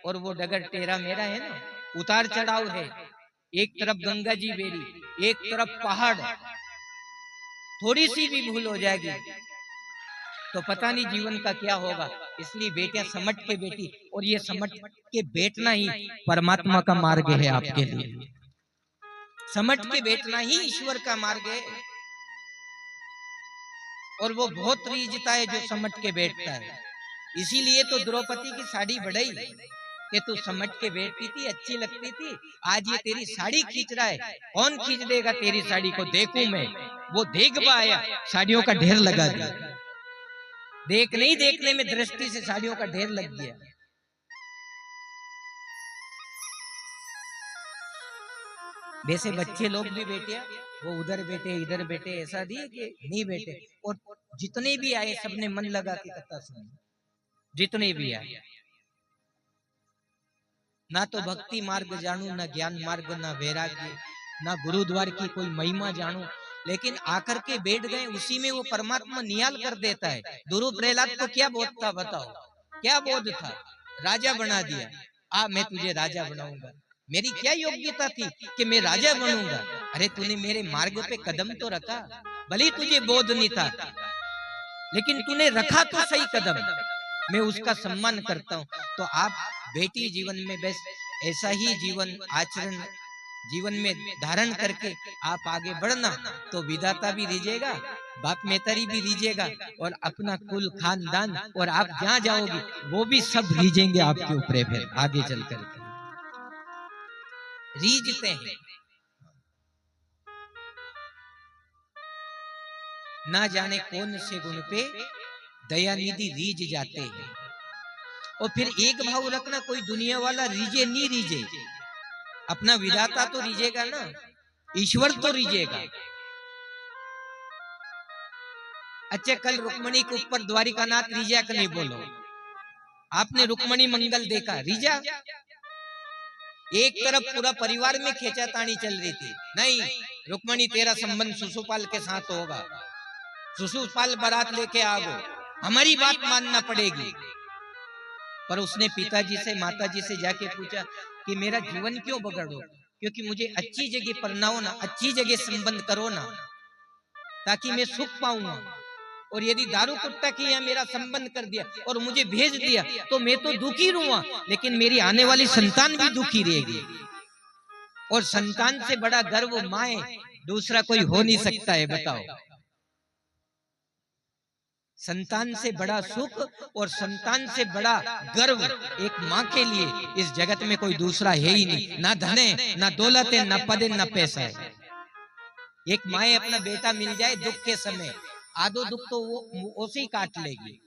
और वो डगर टेढ़ा मेरा है ना, उतार चढ़ाव है, एक तरफ गंगा जी बेरी, एक तरफ पहाड़, थोड़ी सी भी भूल हो जाएगी तो पता नहीं जीवन का क्या होगा। इसलिए बेटियां समझ के बेटी, और ये समझ के बैठना ही परमात्मा का मार्ग है आपके लिए। समझ के बैठना ही ईश्वर का मार्ग है, और वो बहुत रीझता है जो समझ के बैठता है। इसीलिए तो द्रौपदी की साड़ी बढ़ाई कि तू समझ के बैठती थी, अच्छी लगती थी, आज ये तेरी साड़ी खींच रहा है, कौन खींच देगा तेरी साड़ी को, देखूं मैं। वो देख पाया, साड़ियों का ढेर लगा दिया। देख नहीं देखने में दृष्टि से साड़ियों का ढेर लग गया। वैसे बच्चे लोग भी बेटे, वो उधर बैठे इधर बैठे, ऐसा नहीं कि नहीं बैठे, और जितने भी आए सबने मन लगा के कथा सुनी, जितने भी आए। ना तो भक्ति मार्ग जानू, ना ज्ञान मार्ग, ना वैराग्य, ना गुरुद्वार की कोई महिमा जानू, लेकिन आकर के बैठ गए, उसी में वो परमात्मा निहाल कर देता है। गुरु प्रहलाद को क्या बोध था बताओ, क्या बोध था? राजा बना दिया, आ मैं तुझे राजा बनाऊंगा। मेरी क्या योग्यता थी कि मैं राजा बनूंगा? अरे तूने मेरे मार्ग पे कदम तो रखा, भले तुझे बोध नहीं था, लेकिन तूने रखा तो सही कदम, मैं उसका सम्मान करता हूं। तो आप बेटी जीवन में बस ऐसा ही जीवन आचरण जीवन में धारण करके आप आगे बढ़ना, तो विधाता भी रीझेगा, बाप मेतरी भी रीझेगा, और अपना कुल खानदान, और आप जहां जाओगे वो भी सब रीझेंगे आपके ऊपर। फिर आगे चल करके रीझते हैं, ना जाने कौन से गुण पे दयानिधि रीझ जाते हैं। और फिर एक भाव रखना, कोई दुनिया वाला रीझे नहीं रीझे, अपना विधाता तो रीझेगा ना, ईश्वर तो रीझेगा। अच्छा, कल रुक्मणी के ऊपर द्वारिकानाथ रीझा कि नहीं बोलो? आपने रुक्मणी मंगल देखा, रीझा? एक तरफ पूरा परिवार में खींचातानी चल रही थी, नहीं रुक्मणी तेरा संबंध शिशुपाल के साथ होगा, शिशुपाल बारात लेके आओ, हमारी बात मानना पड़ेगी। पर उसने पिताजी से माताजी से जाके पूछा कि मेरा जीवन क्यों बगड़ो, क्योंकि मुझे अच्छी जगह परनाओ ना, अच्छी जगह संबंध करो ना, ताकि मैं सुख पाऊंगा। और यदि दारू कुत्ता की यहाँ मेरा संबंध कर दिया और मुझे भेज दिया तो मैं तो दुखी रहूंगा, लेकिन मेरी आने वाली संतान भी दुखी रहेगी। और संतान से बड़ा गर्व माए दूसरा कोई हो नहीं सकता है, बताओ। संतान से बड़ा सुख और संतान से बड़ा गर्व एक माँ के लिए इस जगत में कोई दूसरा है ही नहीं। ना धन है, ना दौलत है, ना पद है, ना पैसा है। एक माँ अपना बेटा मिल जाए दुख के समय, आधो दुख तो वो उसे ही काट लेगी।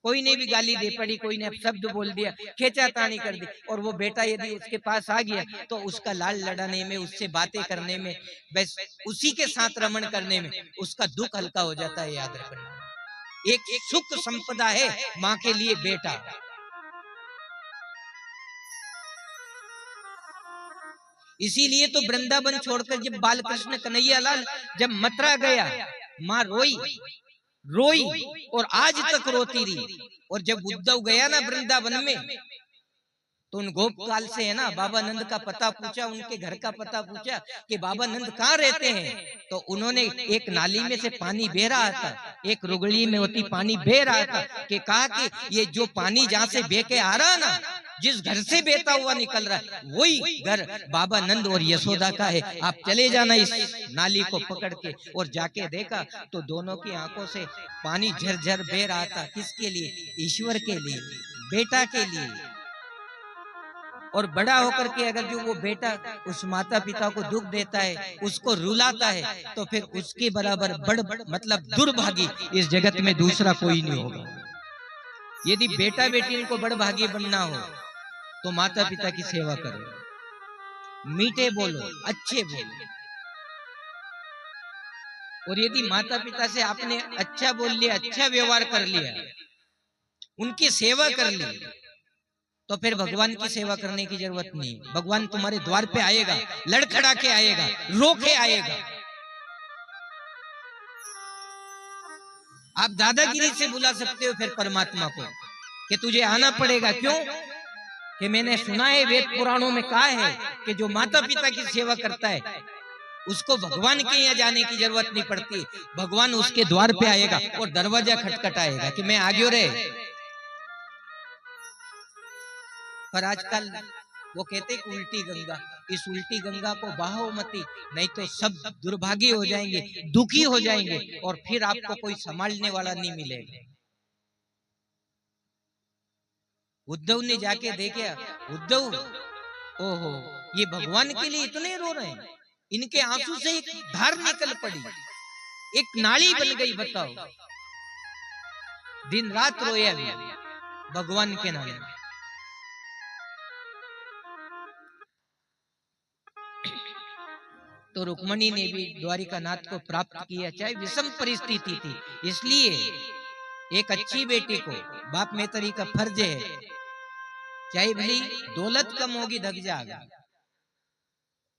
कोई ने भी गाली दे पड़ी, कोई ने शब्द बोल दिया, खींचातानी कर दी, और वो बेटा यदि उसके पास आ गया तो उसका लाल लड़ाने में, उससे बातें करने में, बस उसी के साथ रमण करने में उसका दुख हल्का हो जाता है। याद रखना, एक सुख संपदा है माँ के लिए बेटा। इसीलिए तो वृंदावन छोड़कर जब बाल कृष्ण कन्हैया लाल जब मथुरा गया, माँ रोई रोई और आज तक रोती रही। और जब उद्धव गया ना वृंदावन में, तो उन गोपकाल से है ना बाबा नंद का पता पूछा, उनके घर का पता पूछा कि बाबा नंद कहाँ रहते हैं। तो उन्होंने एक नाली में से पानी बह रहा था, एक रुगड़ी में होती पानी बह रहा था, कि कहा कि ये जो पानी जहाँ से बह के आ रहा ना, जिस घर से बहता हुआ निकल रहा है, वही घर बाबा नंद और यशोदा का है। आप चले जाना इस नाली को पकड़ के। और जाके देखा तो दोनों की आंखों से पानी झरझर बह रहा था। किसके लिए? ईश्वर के लिए, बेटा के लिए। और बड़ा होकर के अगर जो वो बेटा उस माता पिता को दुख देता है, उसको रुलाता है, तो फिर उसके बराबर बड़ मतलब दुर्भागी इस जगत में दूसरा कोई नहीं होगा। यदि बेटा बेटी को बड़भागी बनना हो तो माता पिता की सेवा करो, मीठे बोलो, अच्छे बोलो। और यदि माता पिता से आपने अच्छा बोल लिया, अच्छा व्यवहार कर लिया, उनकी सेवा कर ली, तो फिर भगवान की सेवा करने की जरूरत नहीं। भगवान तुम्हारे द्वार पे आएगा, लड़खड़ा के आएगा, रो के आएगा। आप दादागिरी से बुला सकते हो फिर परमात्मा को कि तुझे आना पड़ेगा। क्यों? कि मैंने सुना है वेद पुराणों में कहा है कि जो माता पिता की सेवा करता है उसको भगवान के यहाँ जाने की जरूरत नहीं पड़ती। भगवान उसके द्वार पे आएगा और दरवाजा खटखटाएगा कि मैं आ गयो रे। पर आजकल वो कहते कि उल्टी गंगा, इस उल्टी गंगा को बहाओ मती, नहीं तो सब दुर्भागी हो जाएंगे, दुखी हो जाएंगे और फिर आपको कोई संभालने वाला नहीं मिलेगा। उद्धव ने जाके देखा, उद्धव ओहो ये भगवान के लिए इतने रो रहे हैं, इनके आंसू से एक धार निकल पड़ी, एक नाली बन गई। बताओ, दिन रात रोया भगवान के नाम। तो रुक्मणी ने भी द्वारिका नाथ को प्राप्त किया, चाहे विषम परिस्थिति थी। इसलिए एक अच्छी बेटी को बाप मैतरी का फर्ज है, चाहे भली दौलत कम होगी दग जाएगा,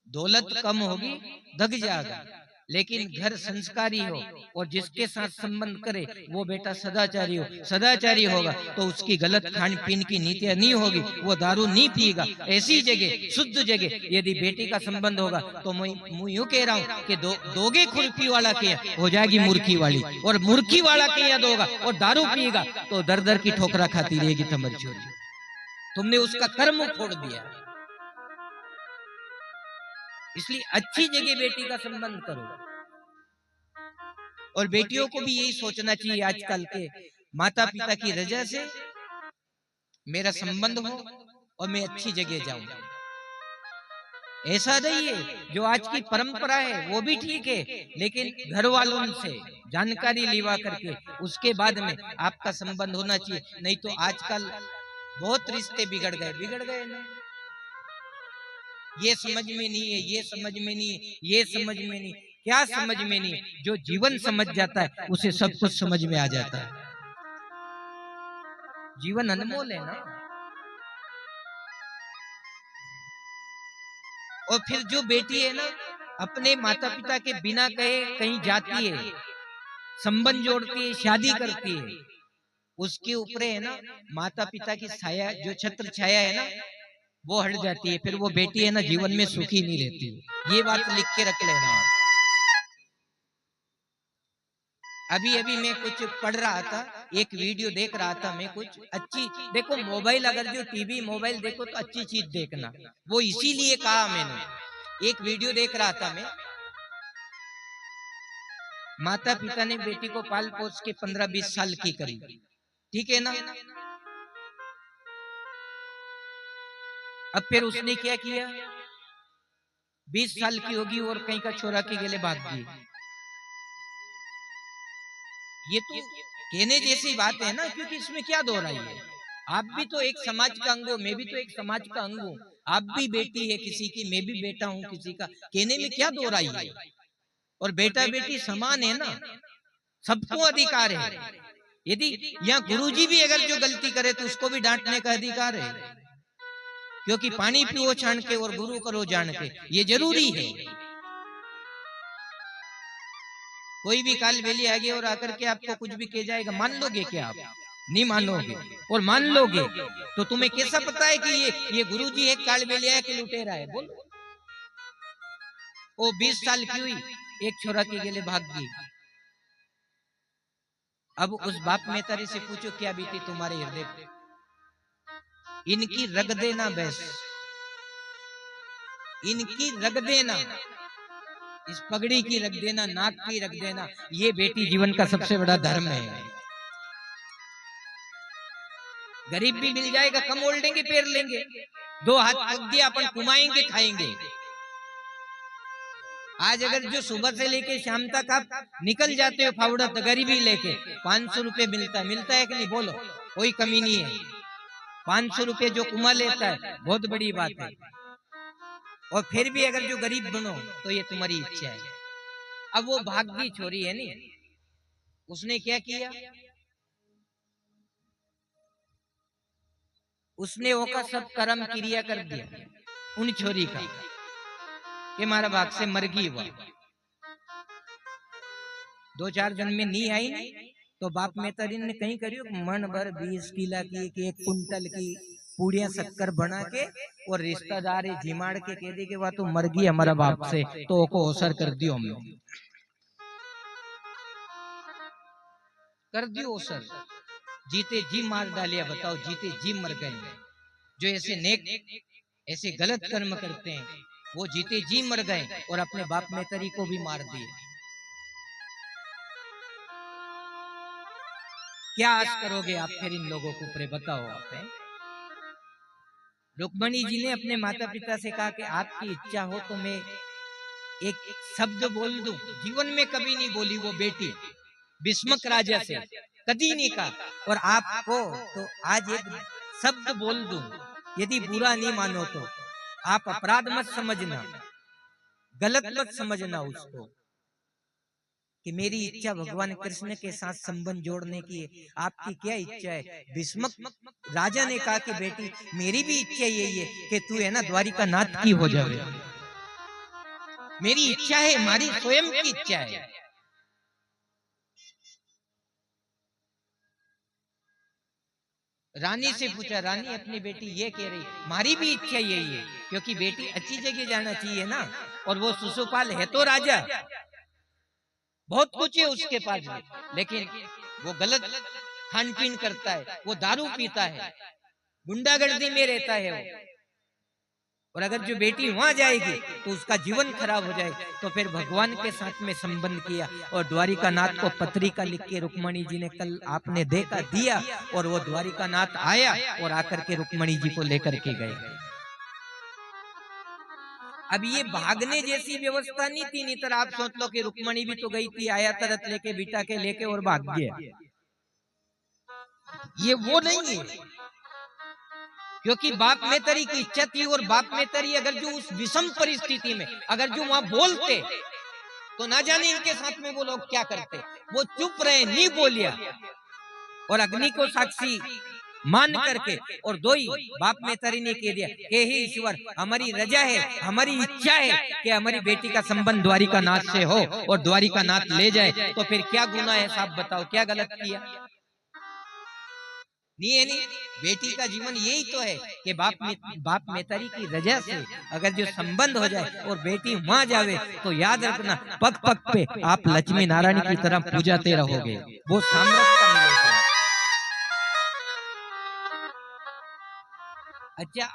दौलत कम होगी दग जाएगा, लेकिन घर संस्कारी हो और जिसके साथ संबंध करे वो बेटा सदाचारी हो, सदाचारी होगा तो उसकी गलत खान पीन की नीतियां नहीं होगी, वो दारू नहीं पिएगा। ऐसी जगह शुद्ध जगह यदि बेटी का संबंध होगा तो मैं यूं कह रहा हूं कि दोगे खुरपी वाला के हो जाएगी मुर्खी वाली, और मुर्खी वाला के यहाँ दोगा और दारू पिएगा तो दर दर की ठोकरा खाती रहेगी तमर छोरी। तुमने उसका कर्म फोड़ दिया। इसलिए अच्छी जगह बेटी का संबंध करो। और बेटियों को भी यही सोचना चाहिए आजकल के माता पिता की रजा से मेरा संबंध हो और मैं अच्छी जगह जाऊं। ऐसा नहीं है, जो आज की परंपरा है वो भी ठीक है, लेकिन घर वालों से जानकारी लिवा करके उसके बाद में आपका संबंध होना चाहिए। नहीं तो आजकल बहुत रिश्ते बिगड़ गए ना। ये समझ में नहीं है, ये समझ में नहीं है, ये समझ में नहीं, क्या समझ में नहीं। जो जीवन समझ जाता है उसे सब कुछ समझ में आ जाता है। जीवन अनमोल है ना। और फिर जो बेटी है ना अपने माता पिता के बिना कहे कहीं जाती है, संबंध जोड़ती है, शादी करती है, उसके ऊपर है ना माता पिता की छाया, जो छत्र छाया है ना वो हट जाती है। फिर वो बेटी है ना जीवन में सुखी नहीं रहती। ये बात लिख के रख लेना आप। अभी मैं कुछ पढ़ रहा था, एक वीडियो देख रहा था मैं, कुछ अच्छी देखो मोबाइल, अगर जो टीवी मोबाइल देखो तो अच्छी चीज देखना, वो इसीलिए कहा मैंने। एक वीडियो देख रहा था मैं, माता पिता ने बेटी को पाल पोस के 15-20 साल की करी, ठीक है ना। अब फिर उसने क्या किया, 20 साल की होगी और कहीं का छोरा के गले भाग गई। ये तो कहने जैसी बात है ना, क्योंकि इसमें क्या दोहराई है। आप भी तो एक समाज का अंग हो, मैं भी तो एक समाज का अंग हूं। आप भी बेटी है किसी की, मैं भी बेटा हूं किसी का, कहने में क्या दोहराई है। और बेटा बेटी समान है ना, सबको अधिकार है। यदि यहाँ गुरुजी भी अगर जो गलती करे तो उसको भी डांटने का अधिकार है, क्योंकि पानी पियो छान के और गुरु करो जान के, ये जरूरी है। कोई भी काल बेली आगे और आकर के आपको कुछ भी कह जाएगा, मान लोगे क्या आप? नहीं मानोगे। और मान लोगे तो तुम्हें कैसा पता है कि ये गुरुजी एक काल बेलिया है कि लुटेरा है? बोलो। वो 20 साल की हुई, एक छोरा के गले भाग गई। अब उस बाप मेतारी से पूछो क्या बीती तुम्हारे हृदय पे? इनकी रग देना बस, इनकी रग देना, इस पगड़ी की रख देना, नाक की रख देना, ये बेटी जीवन का सबसे बड़ा धर्म है। गरीब भी मिल जाएगा, कम ओढ़ लेंगे, पैर लेंगे, 2 हाथ पग दिया अपन कुमाएंगे खाएंगे। आज अगर जो सुबह से लेके शाम तक आप निकल जाते हो फावड़ा तो गरीबी लेके, 500 रुपए मिलता है कि नहीं? बोलो, कोई कमी नहीं है। 500 रुपए जो कुमा लेता है बहुत बड़ी बात है। और फिर भी अगर जो गरीब बनो तो ये तुम्हारी इच्छा है। अब वो भागी छोरी है नहीं, उसने क्या किया, उसने वो का सब कर्म क्रिया कर दिया उन छोरी का कि मारा भाग से मर गई। वो 2-4 दिन में नहीं आई तो बाप मेतरीन ने कहीं करियो मन भर 20 किला की, 1 कुंटल की पूड़ियां शक्कर बना के और रिश्तेदार जिमाड़ के कह दी कि वह तो मर गई हमारा बाप से, तो को असर कर दियो हमने, कर दियो असर, जीते जी मार डालिया। बताओ, जीते जी मर गए। जो ऐसे नेक ऐसे गलत कर्म करते हैं वो जीते जी मर गए और अपने बाप मेतरी को भी मार दिए। क्या आश करोगे आप फिर इन लोगों को ऊपर? बताओ आप। रुक्मणी जी ने अपने माता पिता से कहा कि आपकी इच्छा हो तो मैं एक शब्द बोल दूं। जीवन में कभी नहीं बोली वो बेटी भीष्मक राजा से, कभी नहीं कहा। और आपको तो आज एक शब्द बोल दूं, यदि बुरा नहीं मानो तो आप अपराध मत समझना, गलत मत समझना उसको, कि मेरी इच्छा भगवान कृष्ण के साथ संबंध जोड़ने की है। आपकी क्या इच्छा है? भीष्मक राजा ने कहा कि बेटी मेरी भी इच्छा यही है कि तू है ना द्वारिका नाथ की हो जावे। मेरी इच्छा है, हमारी स्वयं की इच्छा है। रानी से पूछा, रानी अपनी बेटी ये कह रही हमारी भी इच्छा यही है, क्योंकि बेटी अच्छी जगह जाना चाहिए ना। और वो शिशुपाल है तो राजा, बहुत कुछ है उसके पास भी, लेकिन वो गलत खान पीन करता है, वो दारू पीता है, गुंडागर्दी में रहता है वो। और अगर जो बेटी वहां जाएगी तो उसका जीवन खराब हो जाएगा। तो फिर भगवान के साथ में संबंध किया और द्वारिका नाथ को पत्रिका लिख के रुक्मणी जी ने कल आपने देखा दिया, और वो द्वारिका नाथ आया और आकर के रुक्मणी जी को लेकर के गए। अब ये भागने जैसी व्यवस्था नहीं थी, नहीं तो आप सोच लो कि रुक्मणी भी तो गई थी, आया तरत लेके बिटा के लेके और भाग गया। ये वो नहीं है, क्योंकि बाप मेतरी की इच्छा थी। और बाप मेतरी अगर जो उस विषम परिस्थिति में अगर जो वहां बोलते तो ना जाने इनके साथ में वो लोग क्या करते। वो चुप रहे, नहीं बोलिया, और अग्नि को साक्षी मान करके और दो ही बाप मेतरी ने कह दिया कि हे ईश्वर, हमारी रजा है, हमारी इच्छा है कि हमारी बेटी का संबंध द्वारिका नाथ से हो और द्वारिका नाथ ले जाए। तो फिर क्या गुनाह है साहब, बताओ क्या गलत किया? नहीं है, नहीं। बेटी का जीवन यही तो है कि बाप मेतरी की रजा से अगर जो संबंध हो जाए और बेटी वहां जावे तो याद रखना पग पग पे आप लक्ष्मी नारायण की तरह पूजाते रहोगे, वो सामर्थ्य मिलेगा। अच्छा।